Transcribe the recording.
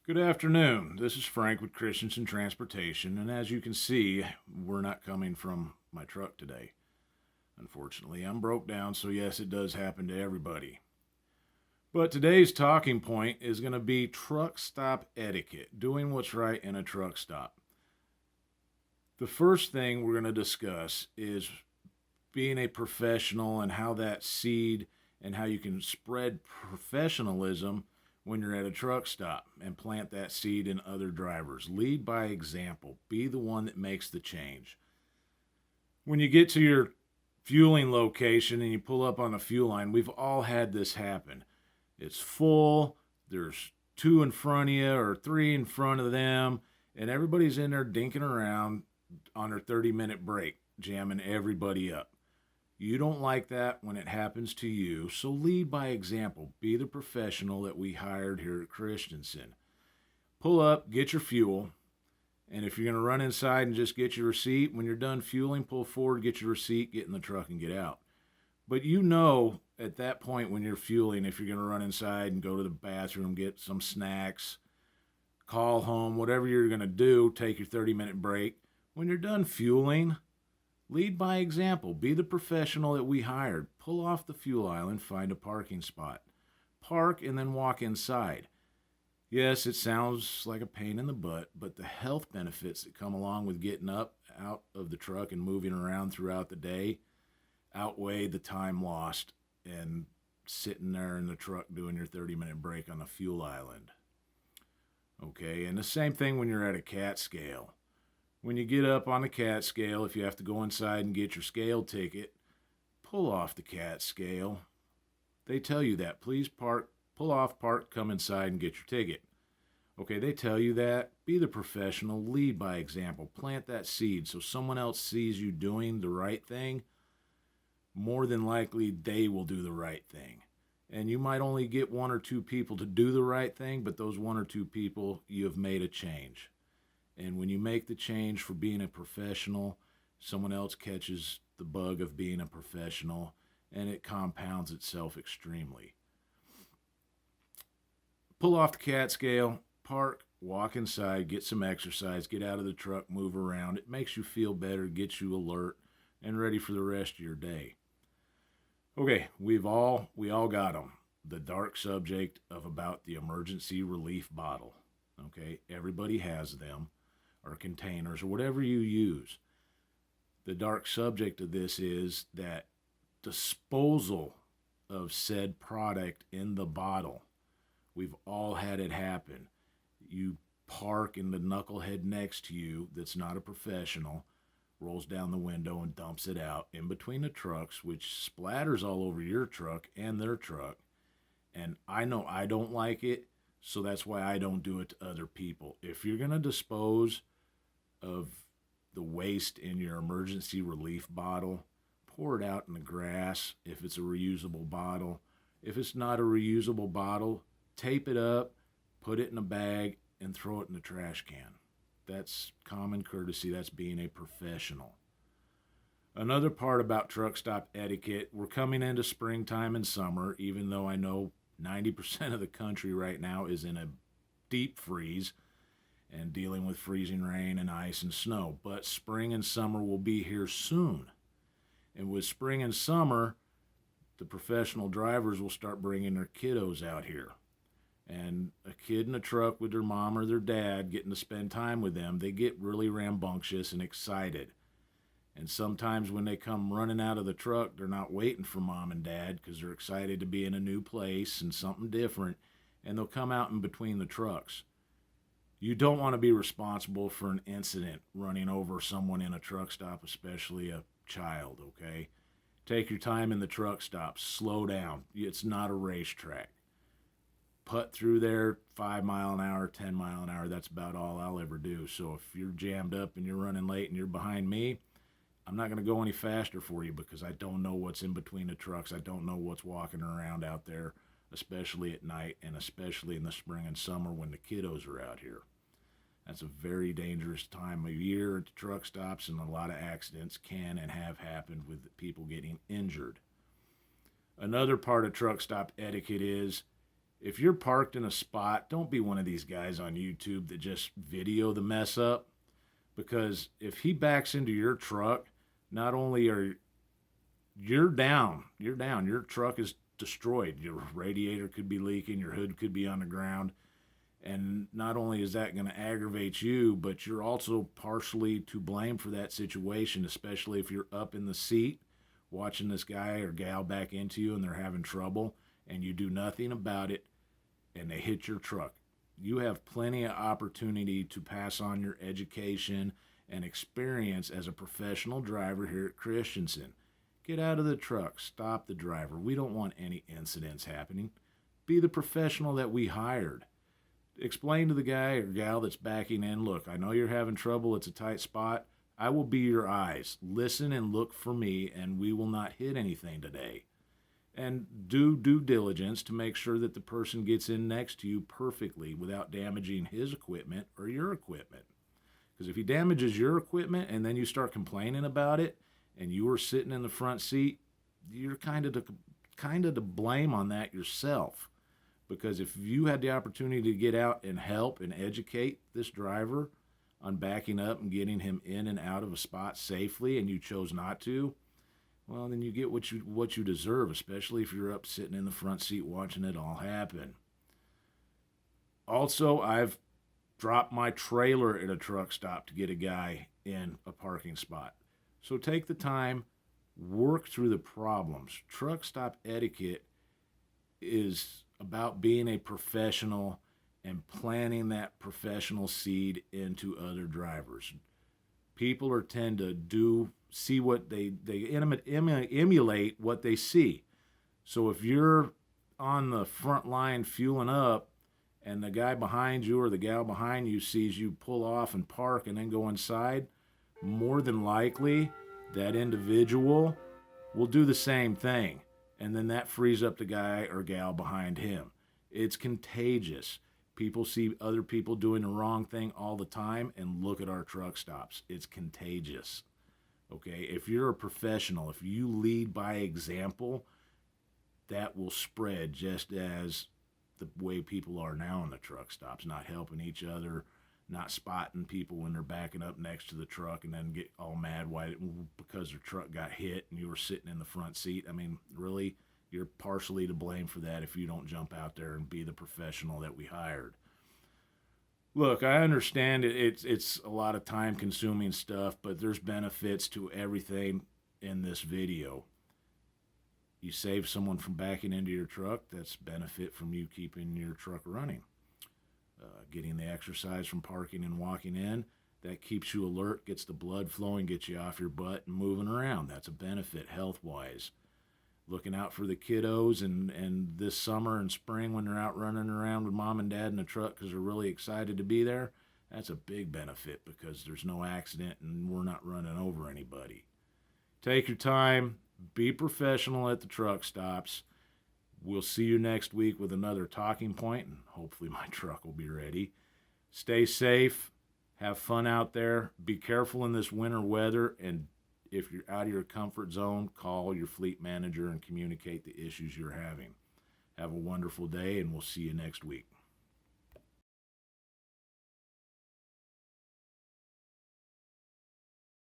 Good afternoon. This is Frank with Christenson Transportation, and as you can see, we're not coming from my truck today. Unfortunately, I'm broke down, so yes, it does happen to everybody. But today's talking point is going to be truck stop etiquette, doing what's right in a truck stop. The first thing we're going to discuss is being a professional and how that seed and how you can spread professionalism when you're at a truck stop and plant that seed in other drivers. Lead by example. Be the one that makes the change. When you get to your fueling location and you pull up on the fuel line, we've all had this happen. It's full, there's two in front of you or three in front of them, and everybody's in there dinking around on their 30-minute break, jamming everybody up. You don't like that when it happens to you, so lead by example. Be the professional that we hired here at Christenson. Pull up, get your fuel, and if you're going to run inside and just get your receipt, when you're done fueling, pull forward, get your receipt, get in the truck, and get out. But you know at that point when you're fueling, if you're going to run inside and go to the bathroom, get some snacks, call home, whatever you're going to do, take your 30-minute break. When you're done fueling, lead by example. Be the professional that we hired. Pull off the fuel island, find a parking spot. Park and then walk inside. Yes, it sounds like a pain in the butt, but the health benefits that come along with getting up out of the truck and moving around throughout the day outweigh the time lost and sitting there in the truck doing your 30-minute break on the fuel island. Okay, and the same thing when you're at a CAT scale. When you get up on the CAT scale, if you have to go inside and get your scale ticket, pull off the CAT scale. They tell you that. Please park, pull off, park, come inside and get your ticket. Okay, they tell you that. Be the professional. Lead by example. Plant that seed so someone else sees you doing the right thing. More than likely, they will do the right thing. And you might only get one or two people to do the right thing, but those one or two people, you have made a change. And when you make the change for being a professional, someone else catches the bug of being a professional, and it compounds itself extremely. Pull off the CAT scale, park, walk inside, get some exercise, get out of the truck, move around. It makes you feel better, gets you alert, and ready for the rest of your day. Okay, we all got them. The dark subject of about the emergency relief bottle. Okay, everybody has them, or containers, or whatever you use. The dark subject of this is that disposal of said product in the bottle. We've all had it happen. You park and the knucklehead next to you that's not a professional rolls down the window and dumps it out in between the trucks, which splatters all over your truck and their truck. And I know I don't like it, so that's why I don't do it to other people. If you're going to dispose of the waste in your emergency relief bottle, pour it out in the grass if it's a reusable bottle. If it's not a reusable bottle, tape it up, put it in a bag, and throw it in the trash can. That's common courtesy. That's being a professional. Another part about truck stop etiquette, we're coming into springtime and summer, even though I know 90% of the country right now is in a deep freeze and dealing with freezing rain and ice and snow. But spring and summer will be here soon. And with spring and summer, the professional drivers will start bringing their kiddos out here. And a kid in a truck with their mom or their dad getting to spend time with them, they get really rambunctious and excited. And sometimes when they come running out of the truck, they're not waiting for mom and dad because they're excited to be in a new place and something different, and they'll come out in between the trucks. You don't want to be responsible for an incident running over someone in a truck stop, especially a child, okay? Take your time in the truck stop. Slow down. It's not a racetrack. Putt through there 5 mile an hour, 10 mile an hour. That's about all I'll ever do. So if you're jammed up and you're running late and you're behind me, I'm not going to go any faster for you because I don't know what's in between the trucks. I don't know what's walking around out there, especially at night and especially in the spring and summer when the kiddos are out here. That's a very dangerous time of year at the truck stops, and a lot of accidents can and have happened with people getting injured. Another part of truck stop etiquette is If you're parked in a spot, don't be one of these guys on YouTube that just video the mess up, because if he backs into your truck, not only are you're down, your truck is destroyed. Your radiator could be leaking, your hood could be on the ground, and not only is that going to aggravate you, but you're also partially to blame for that situation, especially if you're up in the seat watching this guy or gal back into you and they're having trouble and you do nothing about it and they hit your truck. You have plenty of opportunity to pass on your education and experience as a professional driver here at Christenson. Get out of the truck. Stop the driver. We don't want any incidents happening. Be the professional that we hired. Explain to the guy or gal that's backing in, look, I know you're having trouble. It's a tight spot. I will be your eyes. Listen and look for me, and we will not hit anything today. And do due diligence to make sure that the person gets in next to you perfectly without damaging his equipment or your equipment. Because if he damages your equipment and then you start complaining about it and you were sitting in the front seat, you're kind of to blame on that yourself. Because if you had the opportunity to get out and help and educate this driver on backing up and getting him in and out of a spot safely and you chose not to, well, then you get what you deserve, especially if you're up sitting in the front seat watching it all happen. Also, I've dropped my trailer at a truck stop to get a guy in a parking spot. So take the time, work through the problems. Truck stop etiquette is about being a professional and planting that professional seed into other drivers. People tend to see what they emulate what they see. So if you're on the front line fueling up and the guy behind you or the gal behind you sees you pull off and park and then go inside, more than likely that individual will do the same thing. And then that frees up the guy or gal behind him. It's contagious. People see other people doing the wrong thing all the time, and look at our truck stops. It's contagious. Okay, if you're a professional, if you lead by example, that will spread just as the way people are now in the truck stops, not helping each other, not spotting people when they're backing up next to the truck and then get all mad because their truck got hit and you were sitting in the front seat. I mean, really, you're partially to blame for that if you don't jump out there and be the professional that we hired. Look, I understand it's a lot of time-consuming stuff, but there's benefits to everything in this video. You save someone from backing into your truck, that's benefit from you keeping your truck running. Getting the exercise from parking and walking in, that keeps you alert, gets the blood flowing, gets you off your butt and moving around. That's a benefit health-wise. Looking out for the kiddos and this summer and spring when they're out running around with mom and dad in the truck because they're really excited to be there, that's a big benefit because there's no accident and we're not running over anybody. Take your time, be professional at the truck stops. We'll see you next week with another talking point, and hopefully my truck will be ready. Stay safe, have fun out there, be careful in this winter weather, and if you're out of your comfort zone, call your fleet manager and communicate the issues you're having. Have a wonderful day, and we'll see you next week.